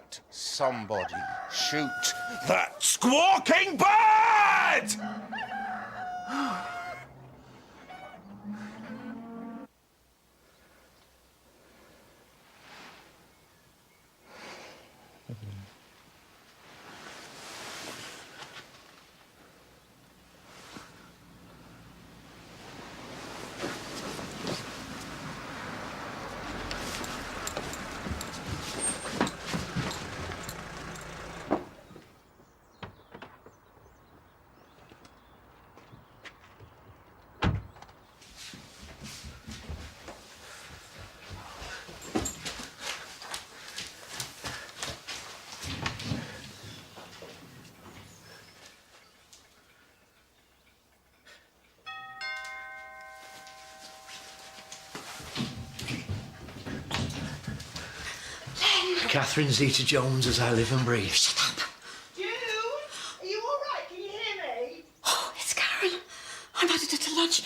Right, somebody shoot that squawking bird! Catherine Zeta-Jones as I live and breathe. Shut up. June, are you all right? Can you hear me? Oh, it's Karen. I invited her to lunch.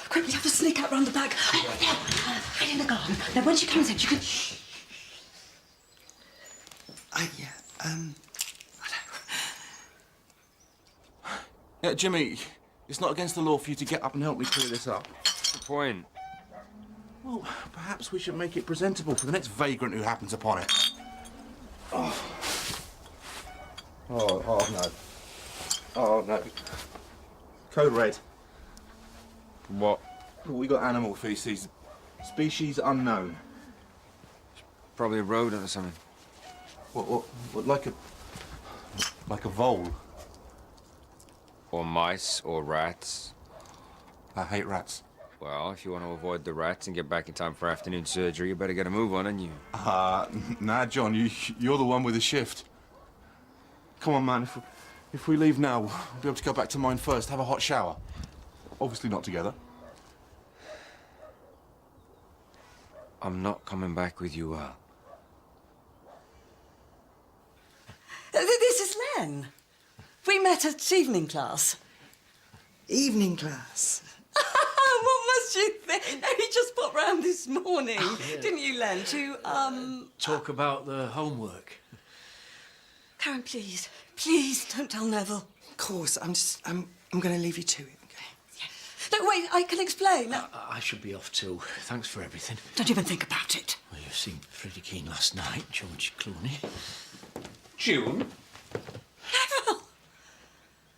Quickly, have to sneak out round the back. Hide in the garden. Now, when she comes in, she can... Yeah, Jimmy, it's not against the law for you to get up and help me clear this up. What's the point? Well, perhaps we should make it presentable for the next vagrant who happens upon it. Oh, no. Oh, no. Code red. What? We got animal feces. Species unknown. Probably a rodent or something. What, like a vole? Or mice, or rats. I hate rats. Well, if you want to avoid the rats and get back in time for afternoon surgery, you better get a move on, and you. Nah, John, you're the one with the shift. Come on, man, if we leave now, we'll be able to go back to mine first, have a hot shower. Obviously not together. I'm not coming back with you, Al. This is Len. We met at evening class. Evening class. What must you think? He just popped round this morning, didn't you, Len, to, Talk about the homework. Karen, please, please don't tell Neville. Of course, I'm going to leave you to it, okay? No, wait, I can explain. I should be off too. Thanks for everything. Don't even think about it. Well, you seemed pretty keen last night, George Clooney. June? Neville!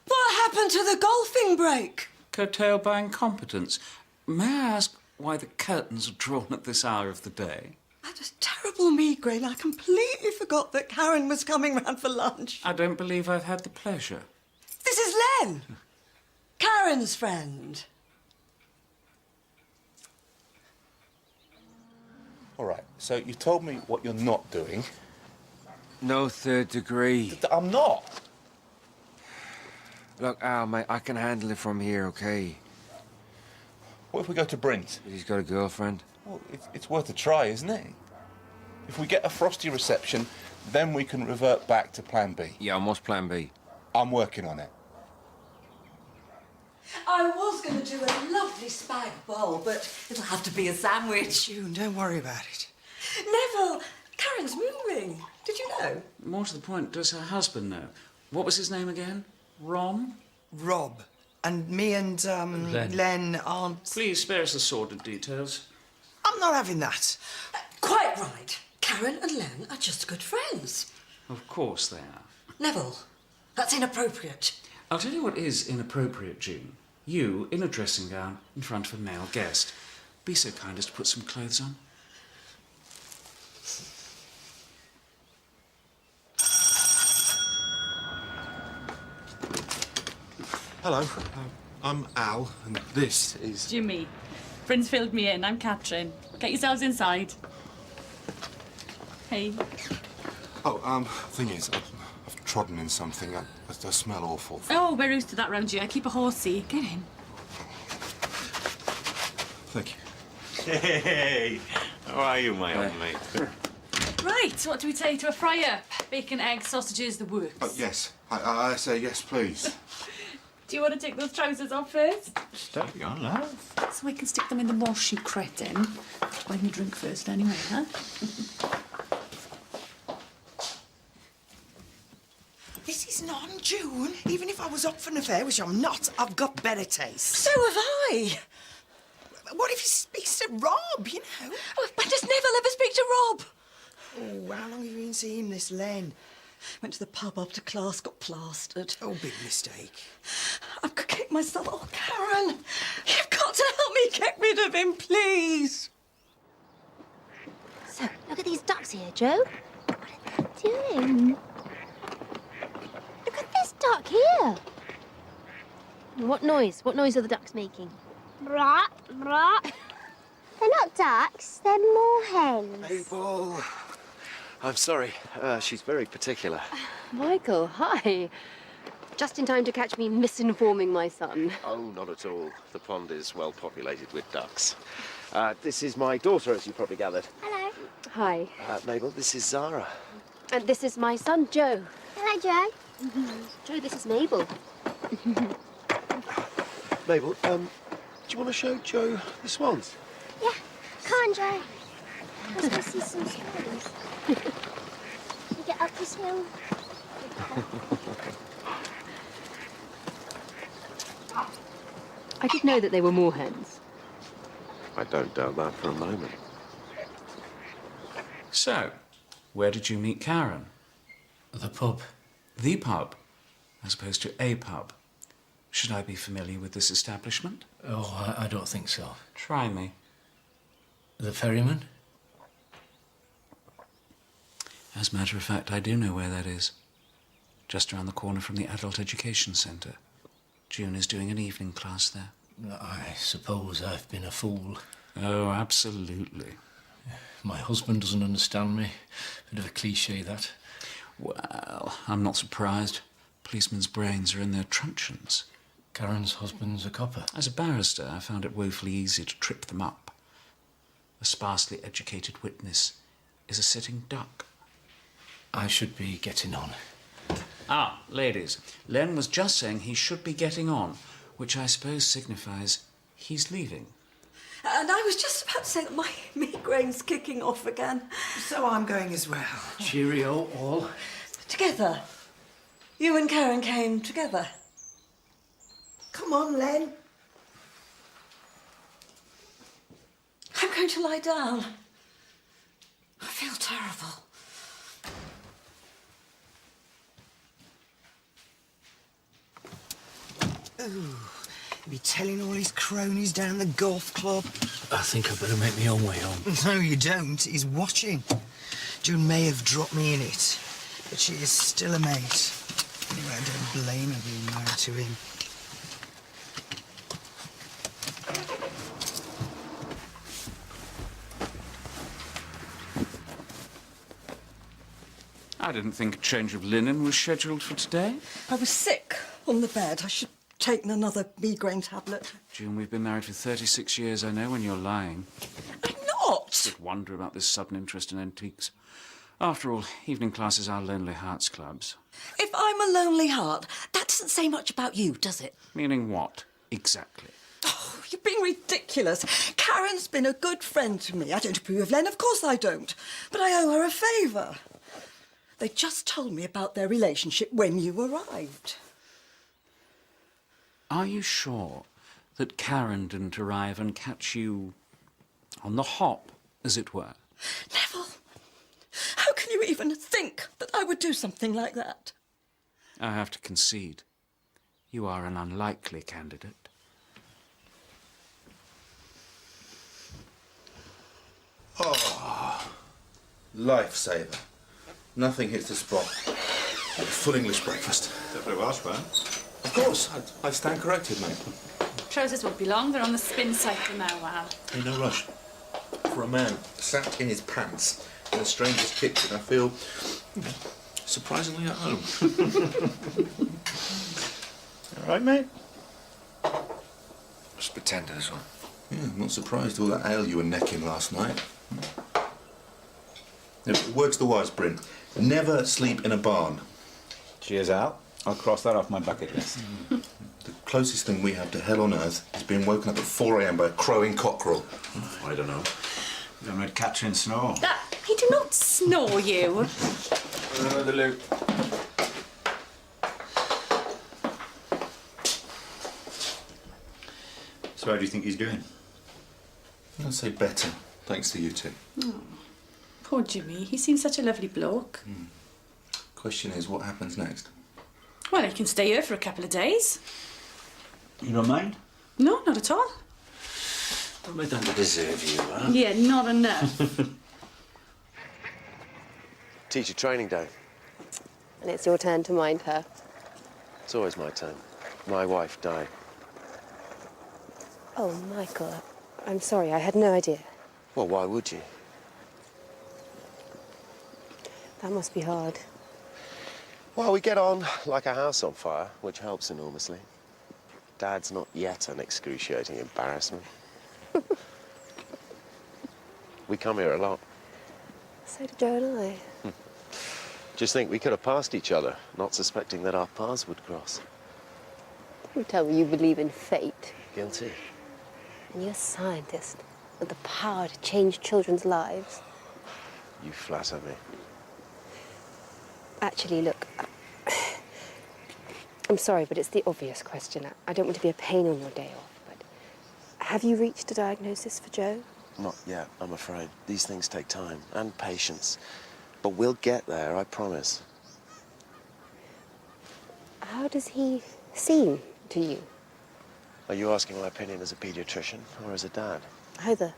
What happened to the golfing break? Curtailed by incompetence. May I ask why the curtains are drawn at this hour of the day? I had a terrible migraine. I completely forgot that Karen was coming round for lunch. I don't believe I've had the pleasure. This is Len, Karen's friend. All right, so you told me what you're not doing. No third degree. I'm not. Look, Al, mate, I can handle it from here, okay? What if we go to Bryn's? He's got a girlfriend. Well, it's worth a try, isn't it? If we get a frosty reception, then we can revert back to plan B. Yeah, and what's plan B? I'm working on it. I was going to do a lovely spag bowl, but it'll have to be a sandwich. June, don't worry about it. Neville, Karen's moving. Did you know? More to the point, does her husband know? What was his name again? Ron? Rob. And me and, Len aren't... Please spare us the sordid details. I'm not having that. Quite right. Karen and Len are just good friends. Of course they are. Neville, that's inappropriate. I'll tell you what is inappropriate, June. You, in a dressing gown, in front of a male guest. Be so kind as to put some clothes on. Hello, I'm Al, and this is... Jimmy. Friends filled me in. I'm Catherine. Get yourselves inside. Hey. Oh, thing is, I've trodden in something. I smell awful. Oh, we're used to that round you. I keep a horsey. Get in. Thank you. Hey, how are you, my old mate? Right, what do we say to a fry-up? Bacon, eggs, sausages, the works. Oh, yes. I say yes, please. Do you want to take those trousers off first? Steady on, love. So we can stick them in the wash, you cretin. Buy me a drink first anyway, huh? June, even if I was up for an affair, which I'm not, I've got better taste. So have I. What if he speaks to Rob, you know? Oh, when does Neville ever speak to Rob? Oh, how long have you been seeing this, Len? Went to the pub after class, got plastered. Oh, big mistake. I could kick myself. Oh, Karen, you've got to help me get rid of him, please. So, look at these ducks here, Joe. What are they doing? Look at this duck here. What noise? What noise are the ducks making? Brat, brat. They're not ducks, they're moorhens. Mabel. I'm sorry. She's very particular. Michael, hi. Just in time to catch me misinforming my son. Oh, not at all. The pond is well populated with ducks. This is my daughter, as you probably gathered. Hello. Hi. Mabel, this is Zara. And this is my son, Joe. Hello, Joe. Joe, this is Mabel. Mabel, do you want to show Joe the swans? Yeah. Come on, Joe. Let's go see some swans. Can we get up this hill? I did know that they were moorhens. I don't doubt that for a moment. So, where did you meet Karen? The pub. The pub, as opposed to a pub. Should I be familiar with this establishment? Oh, I don't think so. Try me. The ferryman? As a matter of fact, I do know where that is. Just around the corner from the Adult Education Centre. June is doing an evening class there. I suppose I've been a fool. Oh, absolutely. My husband doesn't understand me. Bit of a cliché, that. Well, I'm not surprised. Policemen's brains are in their truncheons. Karen's husband's a copper. As a barrister, I found it woefully easy to trip them up. A sparsely educated witness is a sitting duck. I should be getting on. Ah, ladies, Len was just saying he should be getting on, which I suppose signifies he's leaving. And I was just about to say that my migraine's kicking off again. So I'm going as well. Cheerio, all. Together. You and Karen came together. Come on, Len. I'm going to lie down. I feel terrible. Ooh, he'll be telling all his cronies down the golf club. I think I better make my own way home. No, you don't. He's watching. June may have dropped me in it, but she is still a mate. Anyway, I don't blame her being married to him. I didn't think a change of linen was scheduled for today. I was sick on the bed. I should have taken another migraine tablet. June, we've been married for 36 years. I know when you're lying. I'm not. Did wonder about this sudden interest in antiques. After all, evening classes are Lonely Hearts Clubs. If I'm a lonely heart, that doesn't say much about you, does it? Meaning what, exactly? Oh, you're being ridiculous. Karen's been a good friend to me. I don't approve of Len, of course I don't. But I owe her a favour. They just told me about their relationship when you arrived. Are you sure that Karen didn't arrive and catch you on the hop, as it were? Neville, how can you even think that I would do something like that? I have to concede. You are an unlikely candidate. Oh, lifesaver. Nothing hits the spot. Like a full English breakfast. Of course, I stand corrected, mate. Trousers won't be long. They're on the spin cycle now, Al. Hey, no rush. For a man sat in his pants in a stranger's kitchen, I feel surprisingly at home. All right, mate? Just pretend this one. Yeah, I'm not surprised all that ale you were necking last night. Words the wise, Bryn. Never sleep in a barn. Cheers, Al. I'll cross that off my bucket list. The closest thing we have to hell on earth is being woken up at 4 a.m. by a crowing cockerel. I don't know. Then we'd catch in snow. He do not snore you. The loot. So how do you think he's doing? I'd say better, thanks to you two. Oh, poor Jimmy. He seems such a lovely bloke. Question is, what happens next? Well, he can stay here for a couple of days. You don't mind? No, not at all. Don't make that deserve you, huh? Yeah, not enough. Teacher training day. And it's your turn to mind her. It's always my turn. My wife died. Oh, Michael, I'm sorry, I had no idea. Well, why would you? That must be hard. Well, we get on like a house on fire, which helps enormously. Dad's not yet an excruciating embarrassment. We come here a lot. So did Joe and I. Just think we could have passed each other, not suspecting that our paths would cross. You tell me you believe in fate. Guilty. And you're a scientist with the power to change children's lives. You flatter me. Actually, look, I'm sorry, but it's the obvious question. I don't want to be a pain on your day off, but have you reached a diagnosis for Joe? Not yet, I'm afraid. These things take time and patience. But we'll get there, I promise. How does he seem to you? Are you asking my opinion as a pediatrician or as a dad? Either.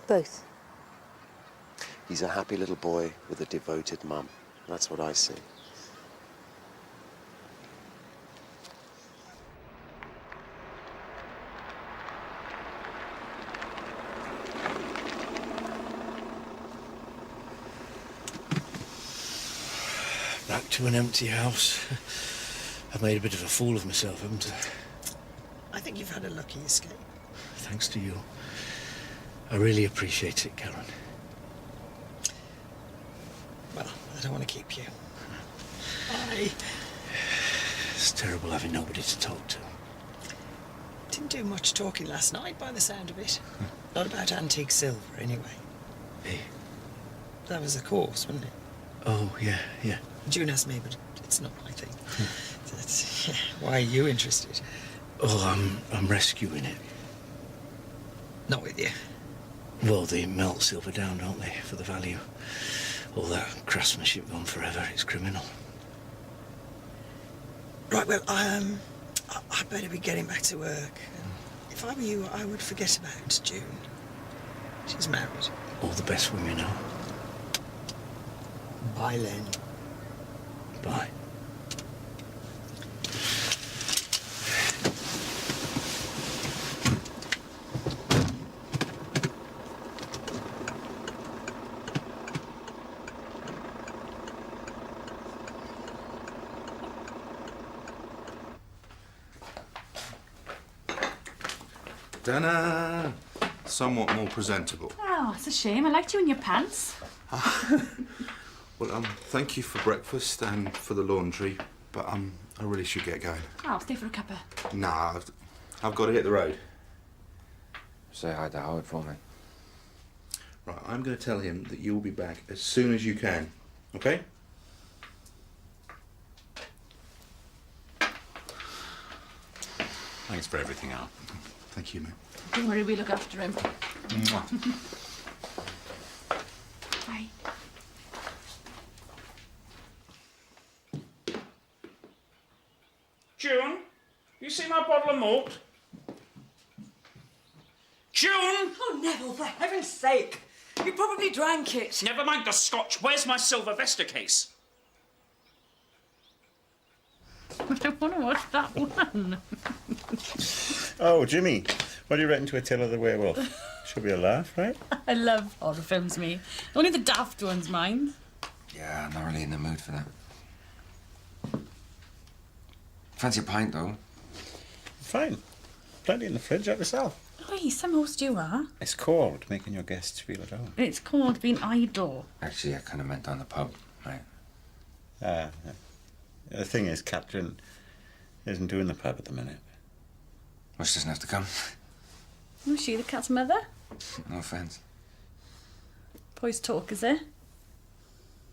Both. He's a happy little boy with a devoted mum. That's what I see. Back to an empty house. I've made a bit of a fool of myself, haven't I? I think you've had a lucky escape. Thanks to you. I really appreciate it, Karen. Well, I don't want to keep you. It's terrible having nobody to talk to. Didn't do much talking last night, by the sound of it. Not about antique silver, anyway. Hey. That was a course, wasn't it? Oh, yeah. June asked me, but it's not my thing. Why are you interested? Oh, I'm rescuing it. Not with you. Well, they melt silver down, don't they, for the value. All that craftsmanship gone forever, it's criminal. Right, well, I better be getting back to work. If I were you, I would forget about June. She's married. All the best women know. Bye, Len. Bye. Dinner. Somewhat more presentable. Oh, it's a shame. I liked you in your pants. Well, thank you for breakfast and for the laundry, but I really should get going. Oh, I'll stay for a cuppa. Nah, I've got to hit the road. Say hi to Howard for me. Right, I'm going to tell him that you'll be back as soon as you can, okay? Thanks for everything, Al. Thank you, mate. Don't worry, we look after him. Bye. June, you see my bottle of malt? June! Oh, Neville, for heaven's sake. You probably drank it. Never mind the scotch. Where's my silver Vesta case? I don't want to watch that one. Oh, Jimmy, what do you reckon to A Tale of the Werewolf? Should be a laugh, right? I love horror films, me. Only the daft ones, mind. Yeah, I'm not really in the mood for that. Fancy a pint, though? Fine. Plenty in the fridge, out yourself. Oi, some host you are. It's called making your guests feel at home. It's called being idle. Actually, I kind of meant down the pub, right? Yeah. The thing is, Catherine isn't doing the pub at the minute. Well, she doesn't have to come. Was she the cat's mother? No offence. Boys talk, is it?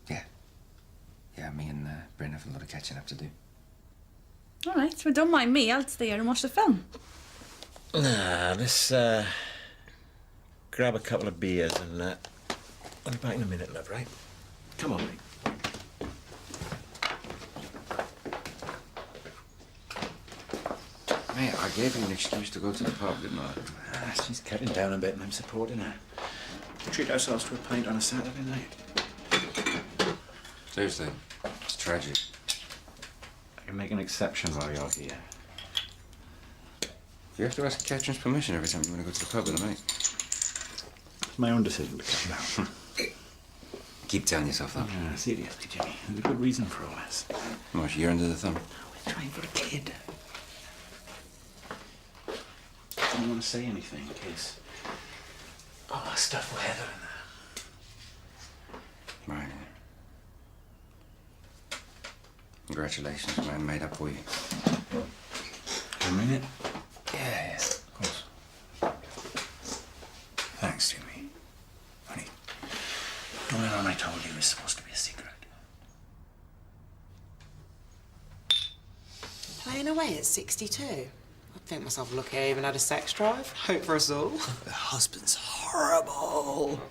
Yeah, me and Bryn have a lot of catching up to do. All right, well, don't mind me. I'll stay here and watch the film. Nah, let's grab a couple of beers and I'll be back in a minute, love, right? Come on, mate. Mate, I gave you an excuse to go to the pub, didn't I? She's cutting down a bit and I'm supporting her. Treat ourselves to a pint on a Saturday night. Seriously, it's tragic. I can make an exception while you're here. You have to ask Catherine's permission every time you want to go to the pub with her, mate. It's my own decision to come down. Keep telling yourself that. Yeah, seriously, Jimmy. There's a good reason for all this. What, you're under the thumb? We're trying for a kid. I don't want to say anything in case all that stuff with Heather in there. Right. Congratulations, man. Made up for you. You mean it? Yeah, Of course. Thanks, Jimmy. Honey, going on I told you was supposed to be a secret. Playing away at 62. I think myself lucky I even had a sex drive. Hope for us all. The husband's horrible.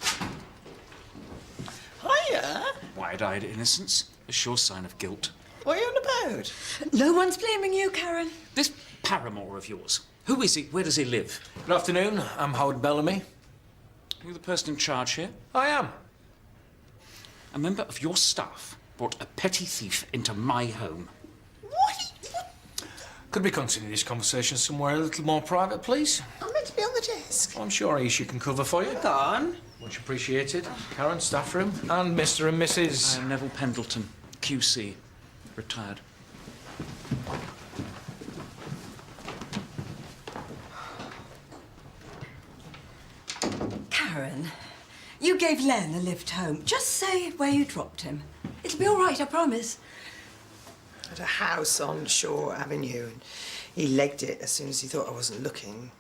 Hiya! Wide-eyed innocence, a sure sign of guilt. What are you on about? No one's blaming you, Karen. This paramour of yours, who is he? Where does he live? Good afternoon. I'm Howard Bellamy. Are you the person in charge here? I am. A member of your staff brought a petty thief into my home. Could we continue this conversation somewhere a little more private, please? I'm meant to be on the desk. I'm sure Aisha can cover for you. Go on. Much appreciated. Karen, staff room, and Mr. and Mrs. I am Neville Pendleton, QC, retired. Karen, you gave Len a lift home. Just say where you dropped him. It'll be all right, I promise. At a house on Shore Avenue, and he legged it as soon as he thought I wasn't looking.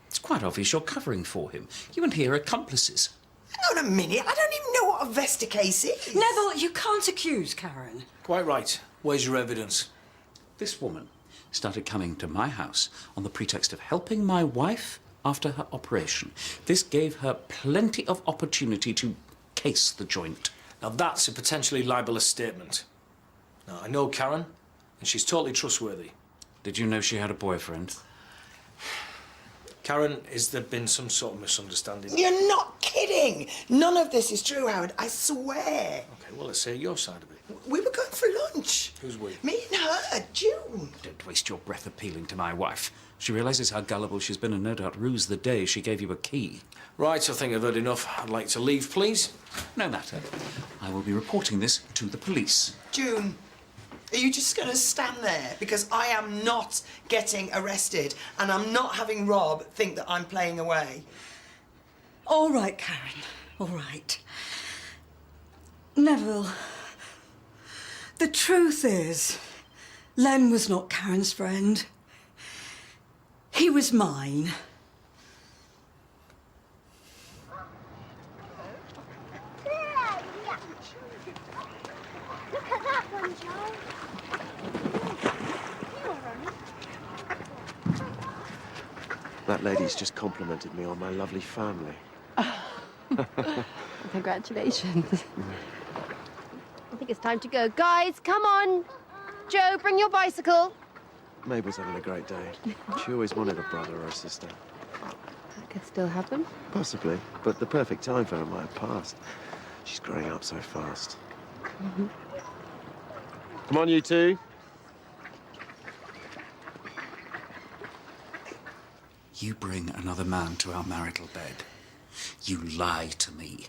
It's quite obvious you're covering for him. You and he are accomplices. Hang on a minute, I don't even know what a Vesta case is. Neville, you can't accuse Karen. Quite right. Where's your evidence? This woman started coming to my house on the pretext of helping my wife after her operation. This gave her plenty of opportunity to case the joint. Now that's a potentially libelous statement. Now, I know Karen, and she's totally trustworthy. Did you know she had a boyfriend? Karen, has there been some sort of misunderstanding? You're not kidding! None of this is true, Howard, I swear. Okay, well, let's hear your side of it. We were going for lunch. Who's we? Me and her, June. Don't waste your breath appealing to my wife. She realizes how gullible she's been and no doubt rused the day she gave you a key. Right, I think I've heard enough. I'd like to leave, please. No matter. I will be reporting this to the police. June, are you just going to stand there? Because I am not getting arrested, and I'm not having Rob think that I'm playing away. All right, Karen, all right. Neville, the truth is, Len was not Karen's friend. He was mine. Look at that one, Joe. That lady's just complimented me on my lovely family. Congratulations. I think it's time to go. Guys, come on. Joe, bring your bicycle. Mabel's having a great day. She always wanted a brother or a sister. That could still happen. Possibly, but the perfect time for her might have passed. She's growing up so fast. Come on, you two. You bring another man to our marital bed. You lie to me.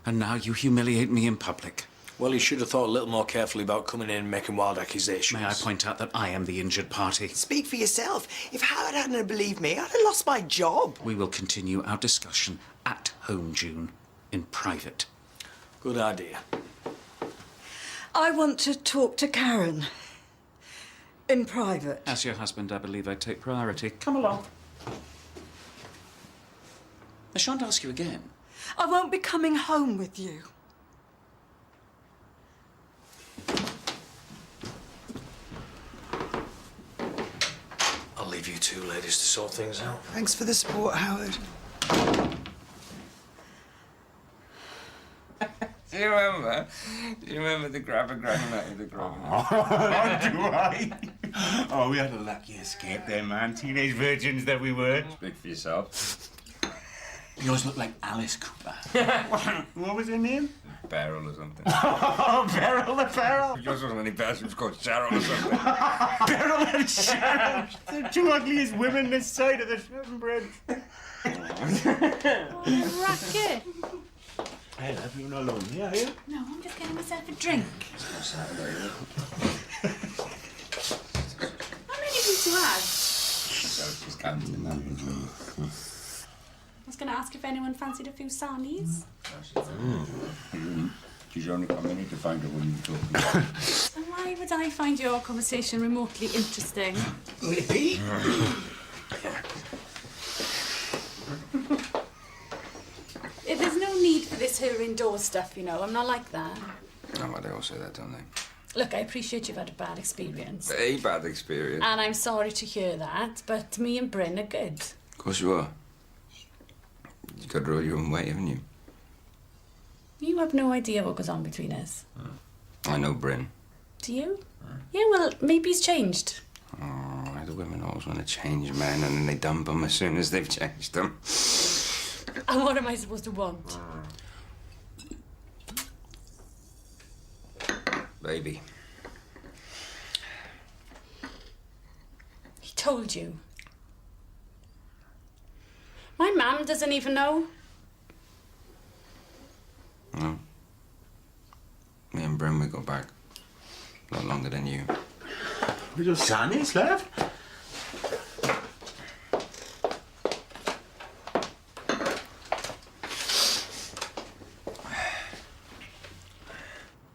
And now you humiliate me in public. Well, you should have thought a little more carefully about coming in and making wild accusations. May I point out that I am the injured party? Speak for yourself. If Howard hadn't believed me, I'd have lost my job. We will continue our discussion at home, June, in private. Good idea. I want to talk to Karen. In private. As your husband, I believe I take priority. Come along. I shan't ask you again. I won't be coming home with you. I'll leave you two ladies to sort things out. Thanks for the support, Howard. Do you remember? Do you remember the grabber granulated the grabber? Do I? Oh, we had a lucky escape there, man. Teenage virgins that we were. Speak for yourself. Yours look like Alice Cooper. What was her name? Beryl or something. Oh, Beryl the Beryl. Yours wasn't any better, it was called Cheryl or something. Beryl and Sharon. The two ugliest women this side of the Sutton Bridge. Racket. Hey, love, you're not lonely, are you? No, I'm just getting myself a drink. How many did you have? She's counting that. I was going to ask if anyone fancied a few sarnies. She's only come in here to find out what you're talking about. So why would I find your conversation remotely interesting? Lippy? There's no need for this here indoor stuff, you know. I'm not like that. Oh, well, they all say that, don't they? Look, I appreciate you've had a bad experience. A bad experience. And I'm sorry to hear that, but me and Bryn are good. Of course you are. You got to roll your own way, haven't you? You have no idea what goes on between us. I know Bryn. Do you? Yeah, well, maybe he's changed. Oh, the women always want to change men and then they dump them as soon as they've changed them. And what am I supposed to want? Baby. He told you. My mum doesn't even know. No. Me and Bryn, we go back a lot longer than you. Little Sannies, love.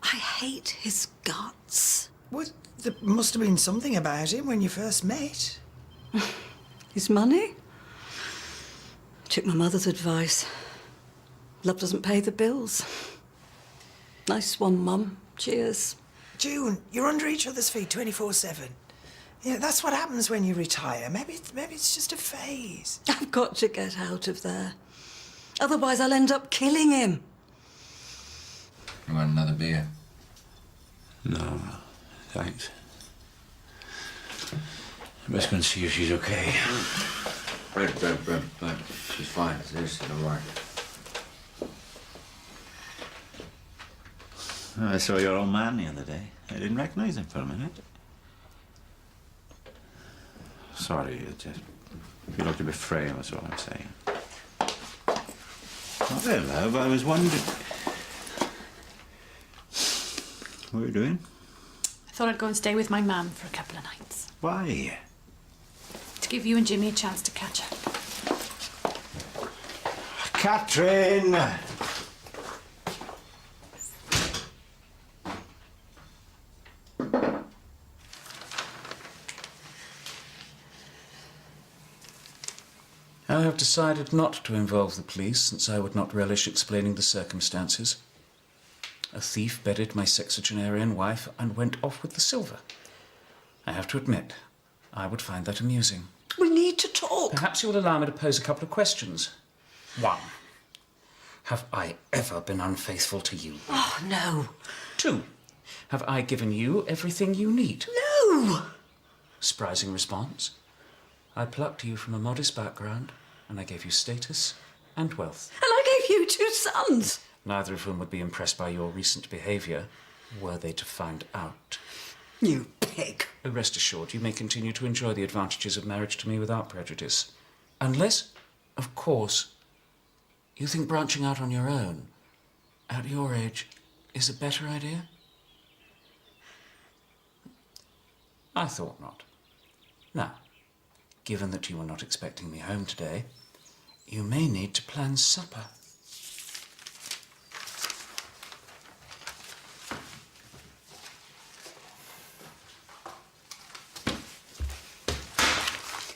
I hate his guts. What? There must have been something about him when you first met. His money? Took my mother's advice. Love doesn't pay the bills. Nice one, Mum. Cheers. June, you're under each other's feet 24/7. Yeah, that's what happens when you retire. Maybe it's just a phase. I've got to get out of there. Otherwise, I'll end up killing him. You want another beer? No, thanks. I best go and see if she's okay. Bryn. She's fine. She's all right. I saw your old man the other day. I didn't recognize him for a minute. Sorry, you looked a bit frail, that's all I'm saying. Oh, well, love, I was wondering... What are you doing? I thought I'd go and stay with my mum for a couple of nights. Why? To give you and Jimmy a chance to catch up. Catherine! I have decided not to involve the police since I would not relish explaining the circumstances. A thief bedded my sexagenarian wife and went off with the silver. I have to admit, I would find that amusing. We need to talk. Perhaps you will allow me to pose a couple of questions. 1. Have I ever been unfaithful to you? Oh, no. 2. Have I given you everything you need? No! Surprising response. I plucked you from a modest background, and I gave you status and wealth. And I gave you 2 sons. Neither of whom would be impressed by your recent behaviour, were they to find out. You pig. Rest assured, you may continue to enjoy the advantages of marriage to me without prejudice. Unless, of course, you think branching out on your own, at your age, is a better idea? I thought not. Now, given that you were not expecting me home today, you may need to plan supper.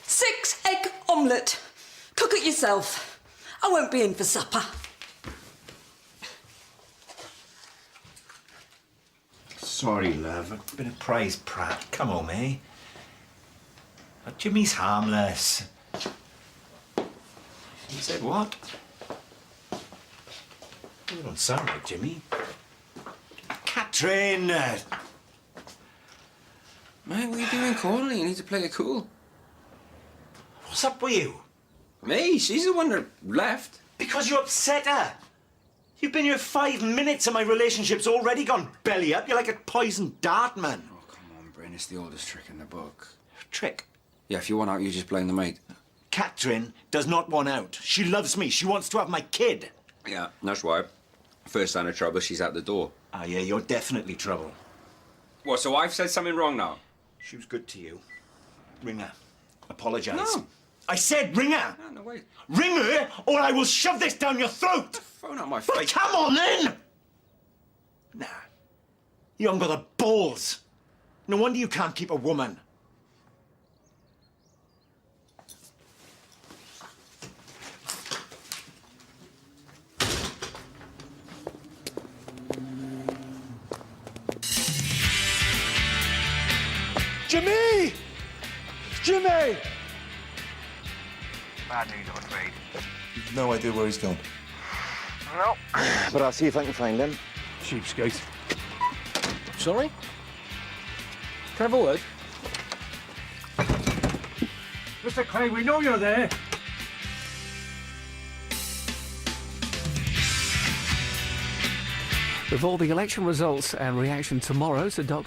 Six-egg omelette. Cook it yourself. I won't be in for supper. Sorry, love. I've been a prize prat. Come on, eh? Jimmy's harmless. You said what? You don't sound like Jimmy. Katrin! Mate, what are you doing calling? You need to play it cool. What's up with you? Me? She's the one that left. Because you upset her. You've been here 5 minutes and my relationship's already gone belly up. You're like a poisoned dart, man. Oh, come on, Bryn. It's the oldest trick in the book. Trick? Yeah, if you want out, you just blame the mate. Katrin does not want out. She loves me. She wants to have my kid. Yeah, that's why. First sign of trouble, she's out the door. Ah, yeah, you're definitely trouble. What, so I've said something wrong now? She was good to you. Ring her. Apologise. No. I said ring her! No, wait. Ring her, or I will shove this down your throat! Phone out my Well, face. come on, then! Nah. You haven't got the balls. No wonder you can't keep a woman. Jimmy! Jimmy! Bad news, I'm afraid. You've no idea where he's gone. No. But I'll see if I can find him. Cheapskate. Sorry? Can I have a word? Mr. Clay, we know you're there. With all the election results and reaction tomorrow, Sir Dr.